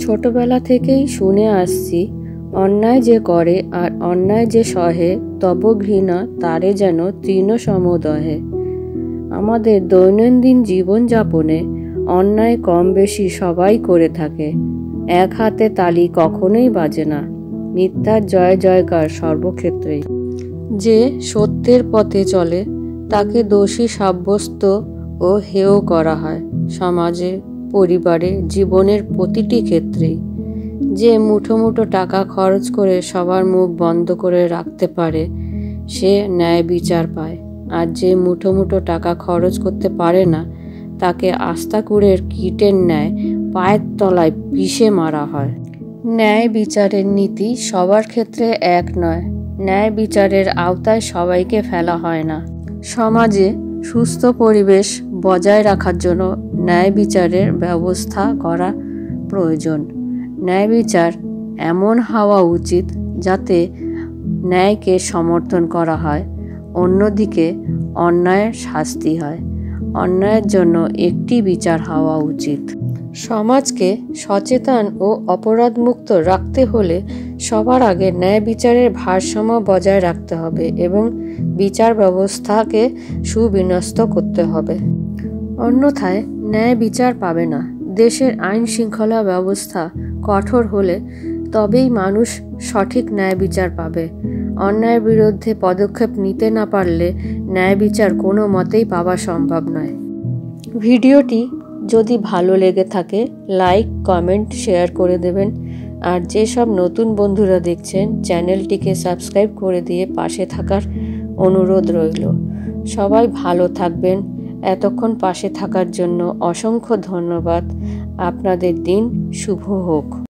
ছোটবেলা থেকেই শুনে আসছি, অন্যায় যে করে আর অন্যায় যে সহে তব ঘৃণা তারে যেন তৃণ সমদহে। আমাদের দৈনন্দিন জীবনযাপনে অন্যায় কম বেশি সবাই করে থাকে। এক হাতে তালি কখনোই বাজে না, মিথ্যার জয় জয়কার সর্বক্ষেত্রেই। যে সত্যের পথে চলে তাকে দোষী সাব্যস্ত ও হেয় করা হয় সমাজে, পরিবারে, জীবনের প্রতিটি ক্ষেত্রেই। যে মুঠো মুঠো টাকা খরচ করে সবার মুখ বন্ধ করে রাখতে পারে সে ন্যায় বিচার পায়, আর যে মুঠো মুঠো টাকা খরচ করতে পারে না তাকে আস্তাকুড়ের কীটের ন্যায় পায়ের তলায় পিষে মারা হয়। ন্যায় বিচারের নীতি সবার ক্ষেত্রে এক নয়, ন্যায় বিচারের আওতায় সবাইকে ফেলা হয় না। সমাজে সুস্থ পরিবেশ বজায় রাখার জন্য ন্যায় বিচারের ব্যবস্থা করা প্রয়োজন। ন্যায় বিচার এমন হওয়া উচিত যাতে ন্যায়কে সমর্থন করা হয়, অন্যদিকে অন্যায়ের শাস্তি হয়। অন্যায়ের জন্য একটি বিচার হওয়া উচিত। সমাজকে সচেতন ও অপরাধমুক্ত রাখতে হলে সবার আগে ন্যায় বিচারের ভারসাম্য বজায় রাখতে হবে এবং বিচার ব্যবস্থাকে সুবিন্যস্ত করতে হবে। অন্যথায় ন্যায় বিচার পাবে না। দেশের আইন শৃঙ্খলা ব্যবস্থা কঠোর হলে তবেই মানুষ সঠিক ন্যায় বিচার পাবে। অন্যায়ের বিরুদ্ধে পদক্ষেপ নিতে না পারলে ন্যায় বিচার কোনো মতেই পাওয়া সম্ভব নয়। ভিডিওটি যদি ভালো লেগে থাকে লাইক, কমেন্ট, শেয়ার করে দেবেন। আর যেসব নতুন বন্ধুরা দেখছেন চ্যানেলটিকে সাবস্ক্রাইব করে দিয়ে পাশে থাকার অনুরোধ রইল। সবাই ভালো থাকবেন। এতক্ষণ পাশে থাকার জন্য অসংখ্য ধন্যবাদ। আপনাদের দিন শুভ হোক।